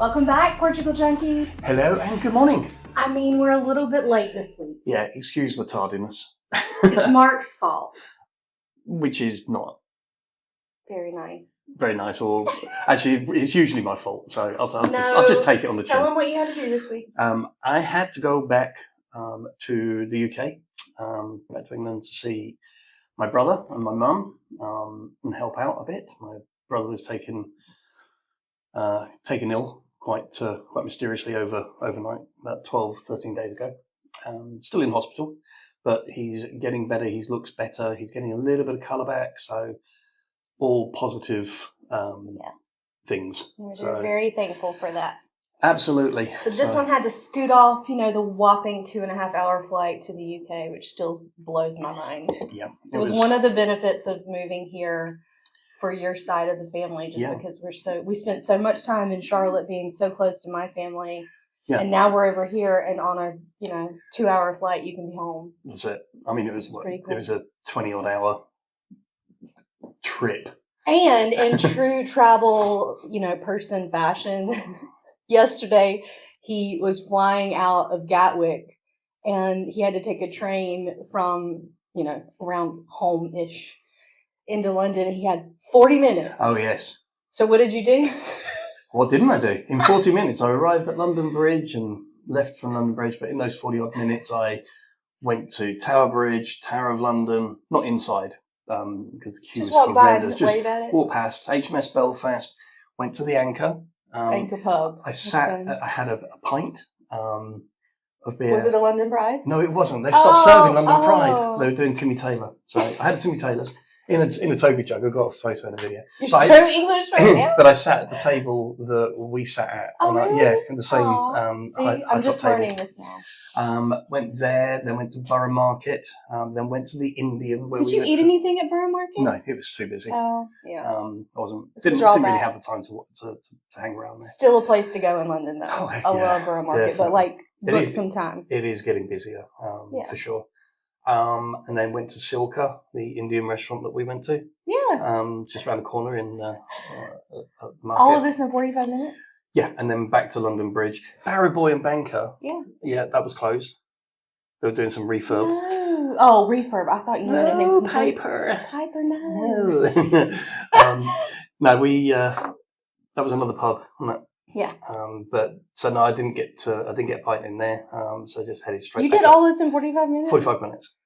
Welcome back, Portugal Junkies. Hello and good morning. I mean, we're a little bit late this week. Yeah, excuse the tardiness. It's Mark's fault. Which is not Very nice. very nice, or actually, it's usually my fault. So I'll just take it on the chin. Tell him what you had to do this week. I had to go back to the UK, back to England to see my brother and my mum and help out a bit. My brother was taken ill quite mysteriously overnight, about 12, 13 days ago. Still in hospital, but he's getting better. He looks better. He's getting a little bit of colour back. So all positive things. We're very thankful for that. Absolutely. But this one had to scoot off, the whopping 2.5-hour flight to the UK, which still blows my mind. Yeah. It was one of the benefits of moving here for your side of the family, because we spent so much time in Charlotte being so close to my family. Yeah. And now we're over here, and on a 2-hour flight you can be home. That's it. I mean, it was pretty cool. It was a 20-odd hour trip. And in true travel, person fashion, yesterday he was flying out of Gatwick, and he had to take a train from around home-ish into London. He had 40 minutes. Oh yes. So what did you do? What didn't I do? In 40 minutes, I arrived at London Bridge and left from London Bridge. But in those 40-odd minutes, I went to Tower Bridge, Tower of London, not inside, because the queue was horrendous. Just walked past HMS Belfast, went to the Anchor. Anchor pub. I had a pint of beer. Was it a London Pride? No, it wasn't. They've stopped serving London Pride. They were doing Timmy Taylor. So I had a Timmy Taylor's. In a Toby jug. I've got a photo and a video. You're so English right now. But I sat at the table that we sat at. Oh, really? In the same I'm just learning this now. Went there, then went to Borough Market, then went to the Indian. Did you eat anything at Borough Market? No, it was too busy. Oh, yeah. Didn't really have the time to hang around there. Still a place to go in London, though. Oh, I love Borough Market, definitely. But book some time. It is getting busier, for sure. And then went to Silka, the Indian restaurant that we went to. Yeah. Just around the corner in Market. All of this in 45 minutes? Yeah, and then back to London Bridge. Barrow Boy and Banker. Yeah. Yeah, that was closed. They were doing some refurb. No. Oh, refurb. I thought you meant no, Piper. Piper, no. No, that was another pub, wasn't it? Yeah. But so no, I didn't get a pint in there. So I just headed straight. You did all this in 45 minutes? 45 minutes.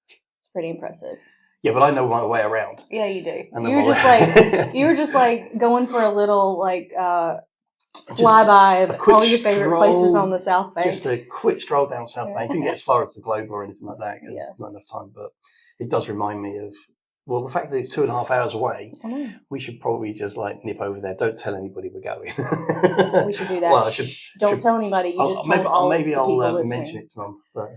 It's pretty impressive. Yeah, but I know my way around. Yeah, you do. You were just like going for a little flyby of all your favorite places on the South Bank. Just a quick stroll down South Bank. Didn't get as far as the Globe or anything like that because not enough time. But it does remind me of. Well, the fact that it's 2.5 hours away, we should probably just nip over there. Don't tell anybody we're going. We should do that. Well, don't tell anybody. You just maybe I'll mention it to Mum, but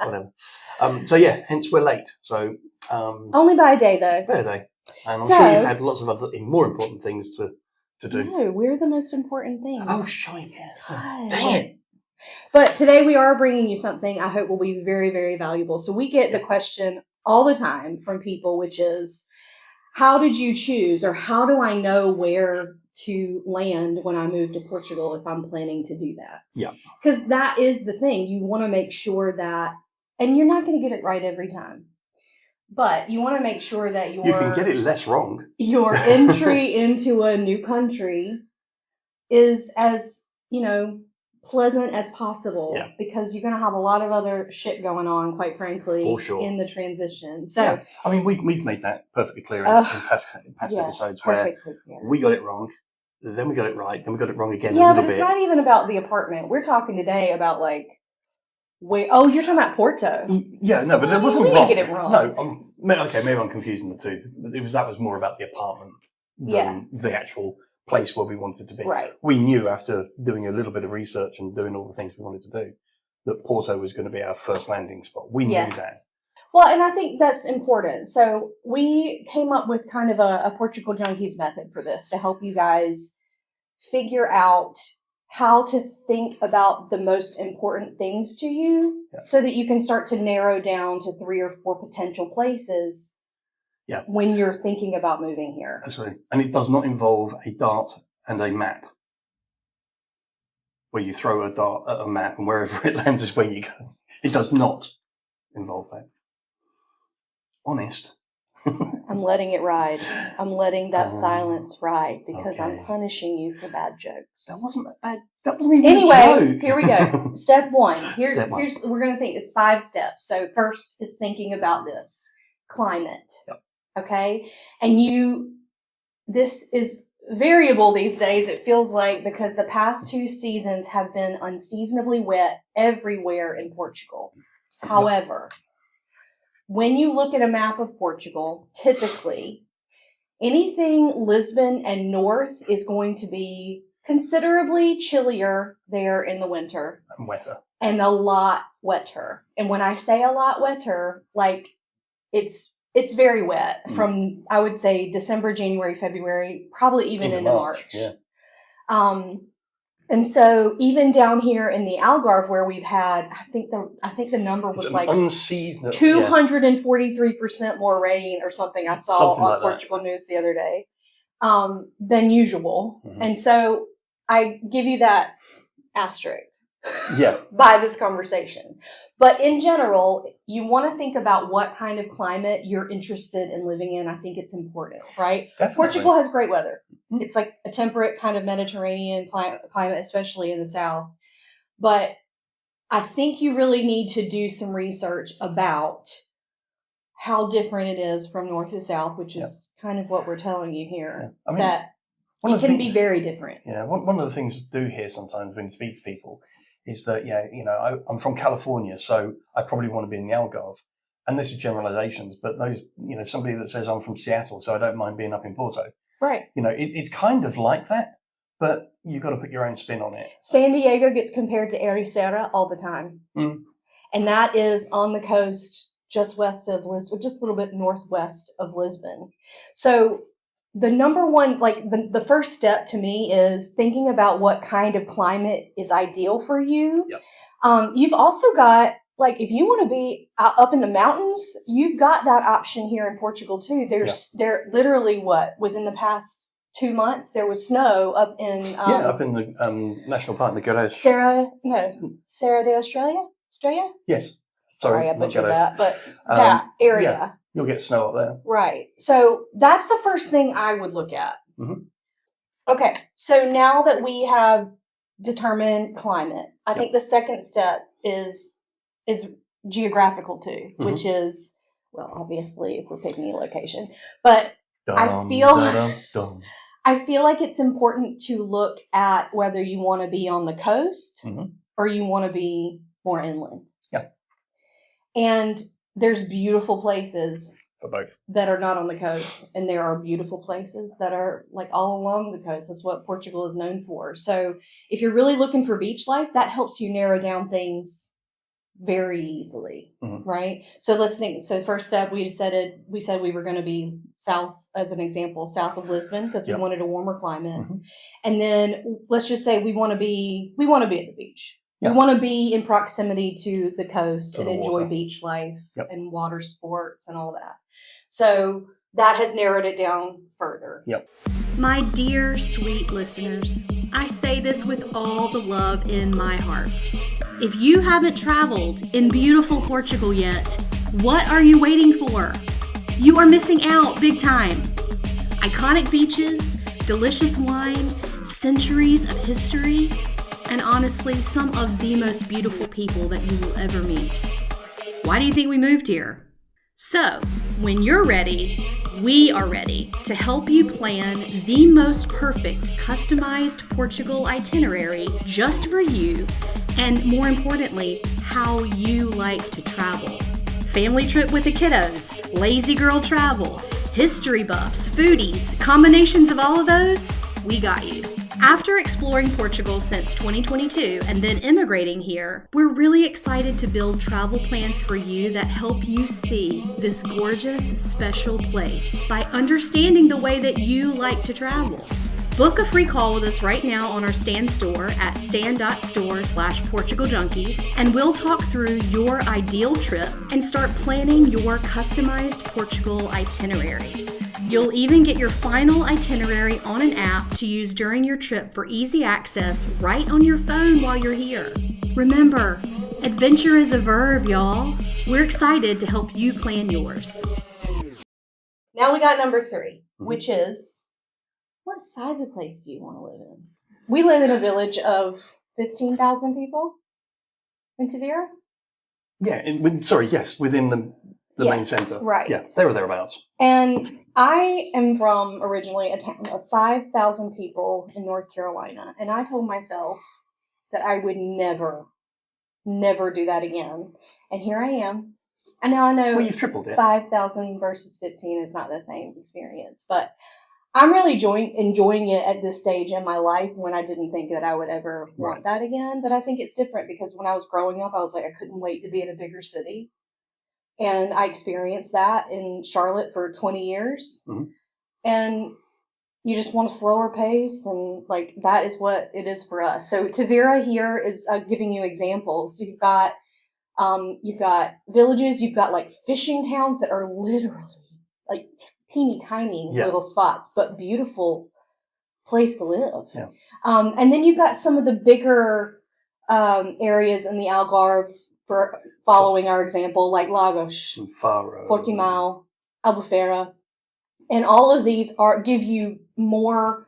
whatever. So yeah, hence we're late. So only by a day though. By a day, and I'm sure you've had lots of other more important things to do. No, we're the most important thing. Oh, shite, yes. Dang it. But today we are bringing you something I hope will be very, very valuable. So we get the question all the time from people, which is, how did you choose, or how do I know where to land when I move to Portugal if I'm planning to do that? Yeah. Because that is the thing. You want to make sure that, and you're not going to get it right every time, but you want to make sure that you can get it less wrong. Your entry into a new country is as, pleasant as possible, because you're going to have a lot of other shit going on, quite frankly, for sure, in the transition. So, I mean, we've made that perfectly clear in past episodes where we got it wrong, then we got it right, then we got it wrong again. Yeah, but it's not even about the apartment. We're talking today about you're talking about Porto. Yeah, no, but it wasn't wrong. Get it wrong. No, maybe I'm confusing the two. That was more about the apartment than the actual place where we wanted to be. Right. We knew after doing a little bit of research and doing all the things we wanted to do that Porto was going to be our first landing spot. We knew that. Well, and I think that's important. So we came up with kind of a Portugal Junkies method for this to help you guys figure out how to think about the most important things to you so that you can start to narrow down to 3 or 4 potential places when you're thinking about moving here. Absolutely. And it does not involve a dart and a map. where you throw a dart at a map and wherever it lands is where you go. It does not involve that. Honest. I'm letting it ride. I'm letting that silence ride because okay. I'm punishing you for bad jokes. That wasn't that bad. That wasn't even Anyway, a joke. here we go. Step one. Step one. Here's we're going to think it's 5 steps. So first is thinking about this climate. Yep. Okay, and this is variable these days. It feels like because the past 2 seasons have been unseasonably wet everywhere in Portugal. However, when you look at a map of Portugal, typically anything Lisbon and north is going to be considerably chillier there in the winter. And wetter. And a lot wetter. And when I say a lot wetter, like it's very wet from, I would say, December, January, February, probably even into March. Yeah. And so even down here in the Algarve where we've had, I think the number was like 243% more rain or something I saw something on like Portugal News the other day, than usual. Mm-hmm. And so I give you that asterisk by this conversation. But in general, you want to think about what kind of climate you're interested in living in. I think it's important, right? Definitely. Portugal has great weather. Mm-hmm. It's like a temperate kind of Mediterranean climate, especially in the south. But I think you really need to do some research about how different it is from north to south, which is kind of what we're telling you here. Yeah. I mean, that it can be very different. Yeah, one of the things to do here sometimes when you speak to people is that, I'm from California, so I probably want to be in the Algarve. And this is generalizations, but those, somebody that says I'm from Seattle, so I don't mind being up in Porto. Right. It's kind of like that, but you've got to put your own spin on it. San Diego gets compared to Ericeira all the time. Mm. And that is on the coast just west of Lisbon, just a little bit northwest of Lisbon. So the number one, like the first step to me is thinking about what kind of climate is ideal for you. Yep. You've also got, like, if you want to be up in the mountains, you've got that option here in Portugal too. There literally within the past 2 months, there was snow up in... up in the National Park, Serra de Australia? Yes. Sorry, I butchered that, but that area. Yeah, you'll get snow up there. Right. So that's the first thing I would look at. Mm-hmm. Okay. So now that we have determined climate, I think the second step is geographical too, which is, well, obviously if we're picking a location, but I feel like it's important to look at whether you want to be on the coast or you want to be more inland. Yeah. And there's beautiful places for both that are not on the coast, and there are beautiful places that are like all along the coast. That's what Portugal is known for. So if you're really looking for beach life, that helps you narrow down things very easily, right? So let's think. So first step, we said we were going to be south, as an example, south of Lisbon because we wanted a warmer climate, and then let's just say we want to be at the beach. We want to be in proximity to the coast and enjoy beach life and water sports and all that. So that has narrowed it down further. Yep. My dear, sweet listeners, I say this with all the love in my heart. If you haven't traveled in beautiful Portugal yet, what are you waiting for? You are missing out big time. Iconic beaches, delicious wine, centuries of history, and honestly, some of the most beautiful people that you will ever meet. Why do you think we moved here? So, when you're ready, we are ready to help you plan the most perfect customized Portugal itinerary just for you, and more importantly, how you like to travel. Family trip with the kiddos, lazy girl travel, history buffs, foodies, combinations of all of those, we got you. After exploring Portugal since 2022 and then immigrating here, we're really excited to build travel plans for you that help you see this gorgeous, special place by understanding the way that you like to travel. Book a free call with us right now on our Stan store at stan.store/PortugalJunkies, and we'll talk through your ideal trip and start planning your customized Portugal itinerary. You'll even get your final itinerary on an app to use during your trip for easy access right on your phone while you're here. Remember, adventure is a verb, y'all. We're excited to help you plan yours. Now we got number 3, which is, what size of place do you want to live in? We live in a village of 15,000 people in Tavira. Yeah, within the main centre. Right. Yeah, there or thereabouts. And I am from originally a town of 5,000 people in North Carolina. And I told myself that I would never do that again. And here I am. And now I know Well, you've tripled it. 5,000 versus 15 is not the same experience. But I'm really enjoying it at this stage in my life when I didn't think that I would ever want that again. But I think it's different because when I was growing up, I was like, I couldn't wait to be in a bigger city. And I experienced that in Charlotte for 20 years. Mm-hmm. And you just want a slower pace. And like, that is what it is for us. So Tavira here is giving you examples. So you've got villages, you've got like fishing towns that are literally like teeny tiny little spots, but beautiful place to live. Yeah. And then you've got some of the bigger areas in the Algarve, for following our example, like Lagos, Faro, Portimao, Albufeira. And all of these give you more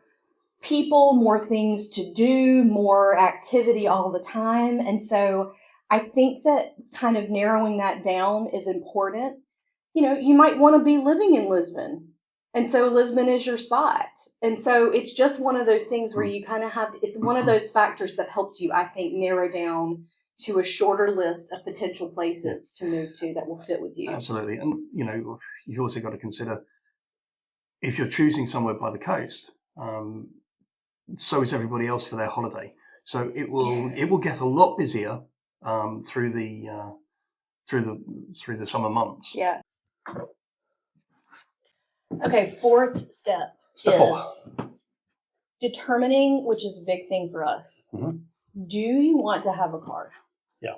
people, more things to do, more activity all the time. And so I think that kind of narrowing that down is important. You know, you might want to be living in Lisbon. And so Lisbon is your spot. And so it's just one of those things where you kind of it's one of those factors that helps you, I think, narrow down to a shorter list of potential places to move to that will fit with you. Absolutely. And, you know, you've also got to consider if you're choosing somewhere by the coast, so is everybody else for their holiday. So it will get a lot busier through the summer months. Yeah. Okay, fourth step is determining, which is a big thing for us. Mm-hmm. Do you want to have a car? Yeah.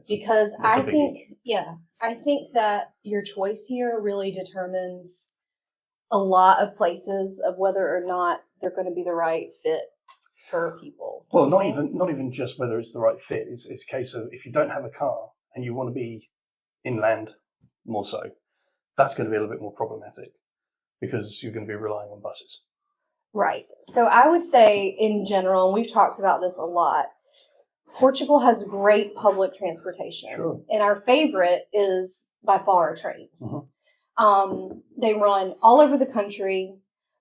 Because I think that your choice here really determines a lot of places of whether or not they're going to be the right fit for people. Well, not even just whether it's the right fit. It's a case of if you don't have a car and you want to be inland more so, that's going to be a little bit more problematic because you're going to be relying on buses. Right. So I would say in general, and we've talked about this a lot, Portugal has great public transportation. Sure. And our favorite is by far trains. Mm-hmm. They run all over the country,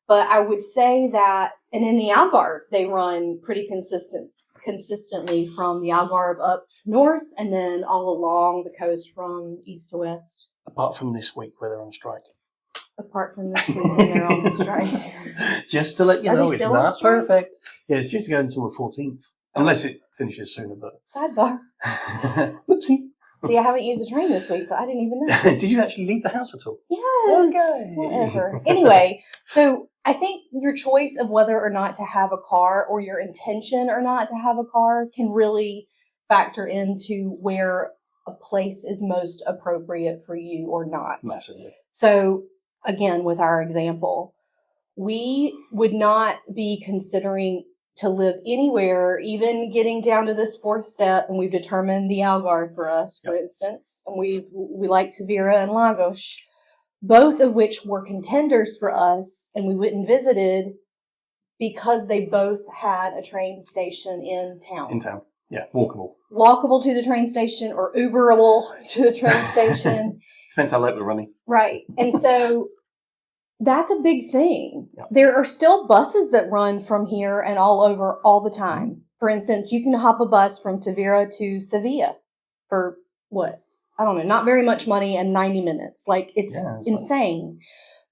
but I would say that, and in the Algarve, they run pretty consistently from the Algarve up north and then all along the coast from east to west. Apart from this week where they're on strike. Apart from this week when they're on strike. Just to let you know, it's not perfect. Yeah, it's due to go until the 14th. Unless it finishes sooner, but... Sidebar. Whoopsie. See, I haven't used a train this week, so I didn't even know. Did you actually leave the house at all? Yes. Okay. Whatever. Anyway, so I think your choice of whether or not to have a car or your intention or not to have a car can really factor into where a place is most appropriate for you or not. Massively. So, again, with our example, we would not be considering to live anywhere, even getting down to this fourth step, and we've determined the Algarve for us, for instance, and we like Tavira and Lagos, both of which were contenders for us, and we went and visited because they both had a train station in town. In town, yeah, walkable. Walkable to the train station or Uberable to the train station. Depends how late we're running. Right, and so that's a big thing. Yep. There are still buses that run from here and all over all the time. For instance, you can hop a bus from Tavira to Sevilla for what? I don't know, not very much money and 90 minutes. Like, it's insane.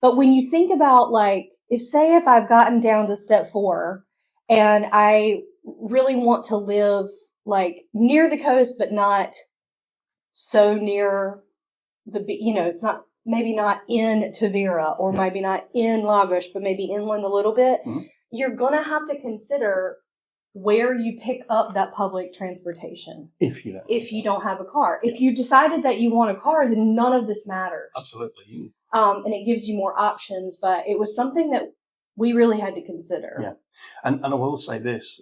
But when you think about, like, if I've gotten down to step 4 and I really want to live, like, near the coast, but not so near it's not, maybe not in Tavira or maybe not in Lagos, but maybe inland a little bit, you're going to have to consider where you pick up that public transportation. If you don't have a car. If you decided that you want a car, then none of this matters. Absolutely. and it gives you more options. But it was something that we really had to consider. Yeah. And I will say this,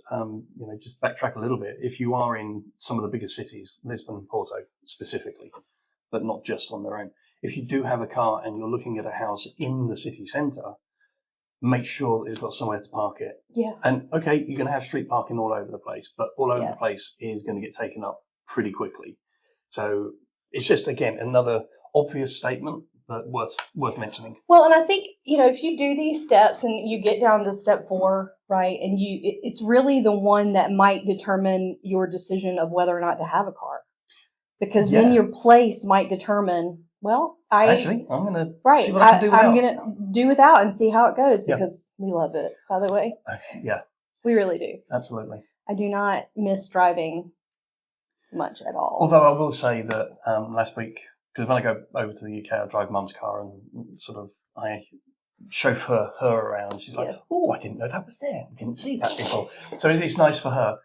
just backtrack a little bit. If you are in some of the bigger cities, Lisbon, Porto specifically, but not just on their own, if you do have a car and you're looking at a house in the city centre, make sure that it's got somewhere to park it. Yeah. And okay, you're going to have street parking all over the place, but all over Yeah. the place is going to get taken up pretty quickly. So it's just, again, another obvious statement, but worth mentioning. Well, and I think, if you do these steps and you get down to step 4, right, and it's really the one that might determine your decision of whether or not to have a car. Because then your place might determine, well, Actually, I'm going to see what I can do without. I'm going to do without and see how it goes, because we love it, by the way. Yeah. We really do. Absolutely. I do not miss driving much at all. Although I will say that last week, because when I go over to the UK, I drive Mum's car and sort of I chauffeur her around. She's like, "Oh, I didn't know that was there. I didn't see that before." So it's nice for her.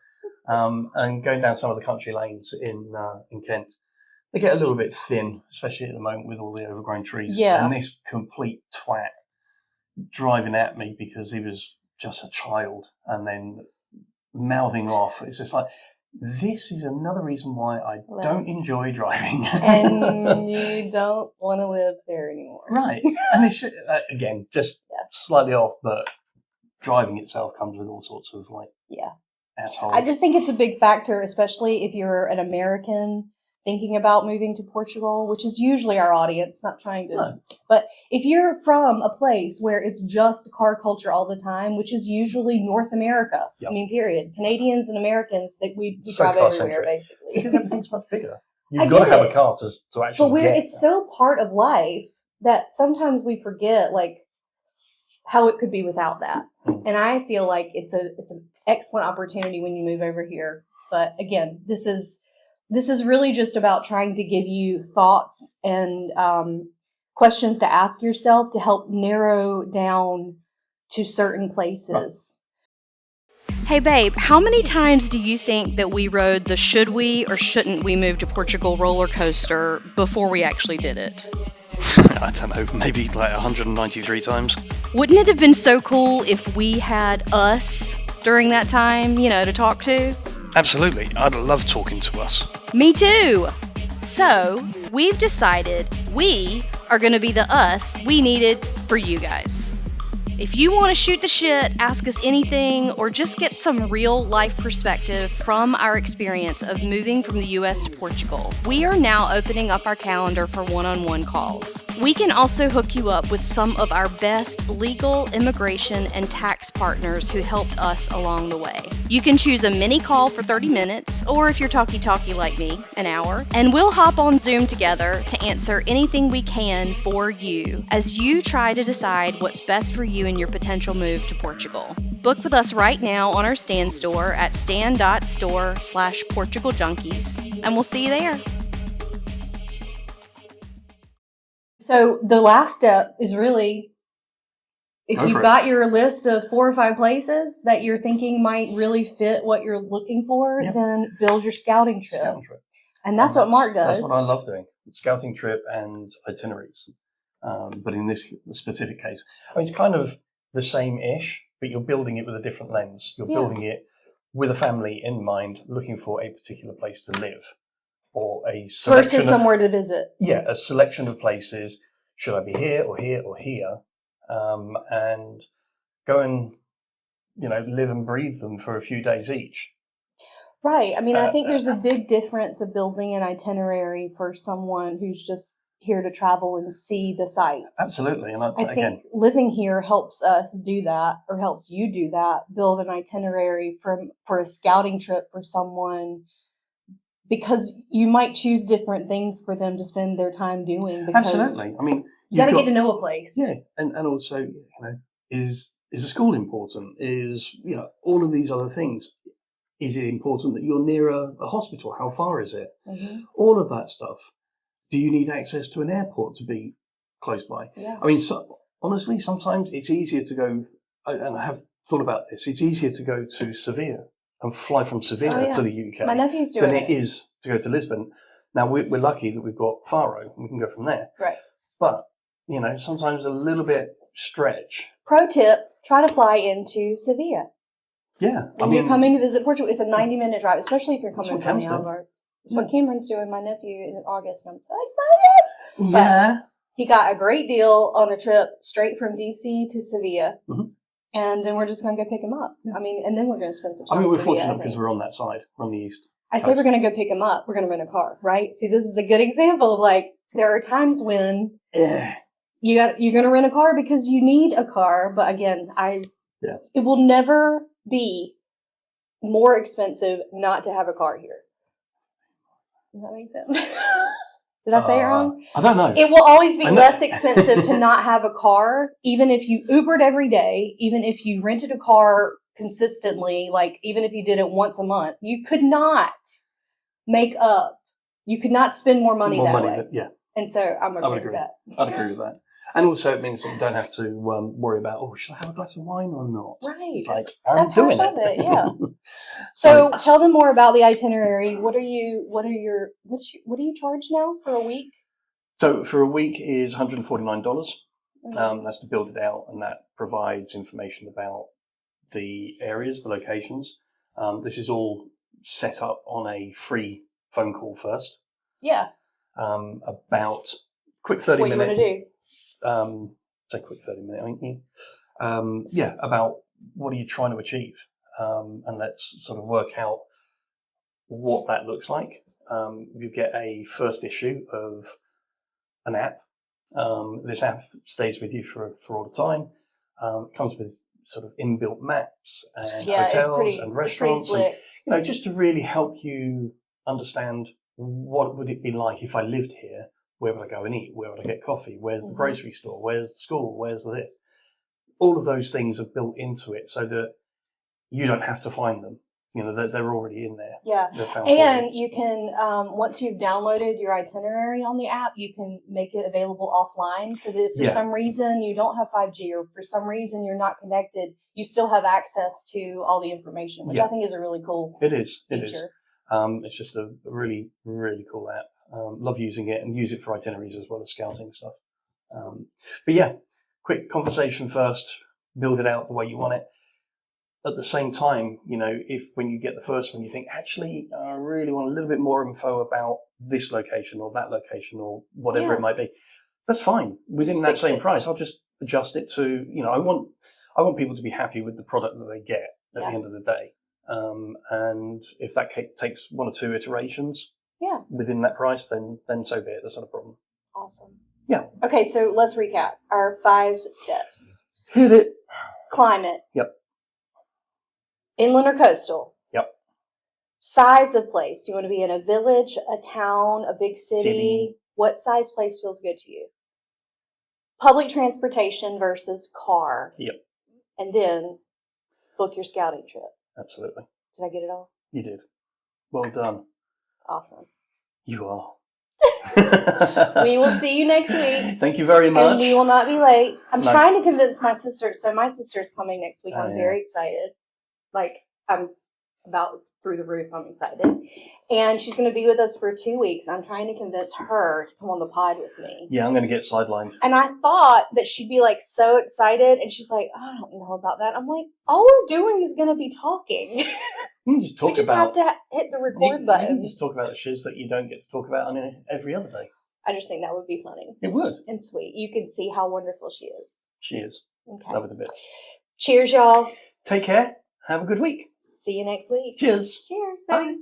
And going down some of the country lanes in Kent, they get a little bit thin, especially at the moment with all the overgrown trees. Yeah. And this complete twat driving at me because he was just a child and then mouthing off. It's just like, this is another reason why I don't enjoy driving. And you don't want to live there anymore. Right. And it's, again, just slightly off, but driving itself comes with all sorts of assholes. I just think it's a big factor, especially if you're an American thinking about moving to Portugal, which is usually our audience, not trying to. No. But if you're from a place where it's just car culture all the time, which is usually North America, period. Canadians and Americans, we drive everywhere, basically. Because everything's much bigger. You've got to have a car to actually But it's so part of life that sometimes we forget, how it could be without that. And I feel like it's an excellent opportunity when you move over here. But again, this is really just about trying to give you thoughts and questions to ask yourself to help narrow down to certain places. Hey babe, how many times do you think that we rode the should we or shouldn't we move to Portugal roller coaster before we actually did it? I don't know, maybe 193 times. Wouldn't it have been so cool if we had us during that time, to talk to? Absolutely. I'd love talking to us. Me too. So, we've decided we are going to be the us we needed for you guys. If you want to shoot the shit, ask us anything, or just get some real life perspective from our experience of moving from the US to Portugal, we are now opening up our calendar for one-on-one calls. We can also hook you up with some of our best legal, immigration, and tax partners who helped us along the way. You can choose a mini call for 30 minutes, or if you're talky-talky like me, an hour, and we'll hop on Zoom together to answer anything we can for you as you try to decide what's best for you in your potential move to Portugal. Book with us right now on our Stan store at stan.store/Portugal Junkies, and we'll see you there. So the last step is really, if you've got your list of 4 or 5 places that you're thinking might really fit what you're looking for, then build your scouting trip. And that's what Mark does. That's what I love doing. Scouting trip and itineraries. But in this specific case, it's kind of the same-ish, but you're building it with a different lens. You're building it with a family in mind, looking for a particular place to live, or a selection versus somewhere to visit. Yeah, a selection of places. Should I be here or here or here? And go and live and breathe them for a few days each. Right. I think there's a big difference of building an itinerary for someone who's just here to travel and see the sights. Absolutely. And I think living here helps us do that, or helps you do that, build an itinerary for a scouting trip for someone, because you might choose different things for them to spend their time doing. Absolutely. You got to get to know a place. Yeah. And also, is a school important? Is, all of these other things. Is it important that you're near a hospital? How far is it? Mm-hmm. All of that stuff. Do you need access to an airport to be close by? Yeah. Honestly, sometimes it's easier to go, and I have thought about this, it's easier to go to Sevilla and fly from Sevilla to the UK My nephew's doing than it is to go to Lisbon. Now, we're lucky that we've got Faro, and we can go from there. Right. But, sometimes a little bit stretch. Pro tip, try to fly into Sevilla. Yeah. When you're coming to visit Portugal, it's a 90-minute drive, especially if you're That's coming what from Cam's the doing. Algarve. That's what Cameron's doing, my nephew, in August, and I'm so excited. Yeah. He got a great deal on a trip straight from DC to Sevilla. Mm-hmm. And then we're just going to go pick him up. I mean, and then we're going to spend some time we're in Sevilla, fortunate because we're on that side. We're on the east. I say we're going to go pick him up. We're going to rent a car, right? See, this is a good example of like, there are times when you're going to rent a car because you need a car. But again, it will never be more expensive not to have a car here. Does that make sense? Did I say it wrong? I don't know. It will always be less expensive to not have a car, even if you Ubered every day, even if you rented a car consistently, like even if you did it once a month. You could not make up. You could not spend more money that way. And so I'm agree with that. I'd agree with that. And also it means that you don't have to worry about, should I have a glass of wine or not? Right. It's like, I'm doing it. Yeah. So tell them more about the itinerary. What do you charge now for a week? So for a week is $149. That's to build it out, and that provides information about the areas, the locations. This is all set up on a free phone call first. Yeah. About quick 30 minute. What you want to do? Say quick 30 minute, ain't you? About what are you trying to achieve? And let's sort of work out what that looks like. You get a first issue of an app. This app stays with you for all the time. It comes with sort of inbuilt maps and hotels and restaurants, and, just to really help you understand what would it be like if I lived here. Where would I go and eat? Where would I get coffee? Where's the grocery store? Where's the school? Where's this? All of those things are built into it so that you don't have to find them. They're already in there. Yeah. And you can, once you've downloaded your itinerary on the app, you can make it available offline so that if for some reason you don't have 5G or for some reason you're not connected, you still have access to all the information, which I think is a really cool feature. It is. It's just a really, really cool app. Love using it and use it for itineraries as well as scouting stuff. Quick conversation first, build it out the way you want it. At the same time, if when you get the first one, you think, actually, I really want a little bit more info about this location or that location or whatever it might be, that's fine. Within that same price, I'll just adjust it to, I want people to be happy with the product that they get at the end of the day. And if that takes one or two iterations within that price, then so be it. That's not a problem. Awesome. Yeah. Okay, so let's recap our 5 steps. Hit it. Climate. Yep. Inland or coastal? Yep. Size of place. Do you want to be in a village, a town, a big city? What size place feels good to you? Public transportation versus car. Yep. And then book your scouting trip. Absolutely. Did I get it all? You did. Well done. Awesome. You are. We will see you next week. Thank you very much. And we will not be late. I'm trying to convince my sister. So my sister's coming next week. I'm very excited. I'm about through the roof. I'm excited. And she's going to be with us for 2 weeks. I'm trying to convince her to come on the pod with me. Yeah, I'm going to get sidelined. And I thought that she'd be so excited. And she's like, I don't know about that. I'm like, all we're doing is going to be talking. You can just talk we just have to hit the record button. You can just talk about the shiz that you don't get to talk about on every other day. I just think that would be funny. It would. And sweet. You can see how wonderful she is. She is. Okay. Love it a bit. Cheers, y'all. Take care. Have a good week. See you next week. Cheers. Cheers. Bye.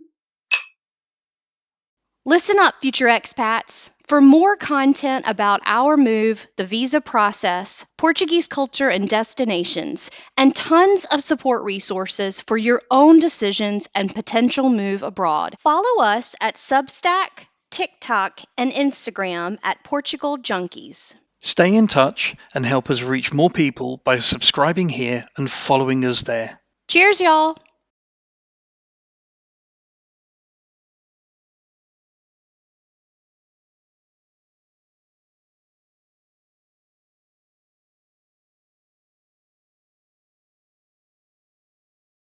Listen up, future expats. For more content about our move, the visa process, Portuguese culture and destinations, and tons of support resources for your own decisions and potential move abroad, follow us at Substack, TikTok, and Instagram at Portugal Junkies. Stay in touch and help us reach more people by subscribing here and following us there. Cheers, y'all.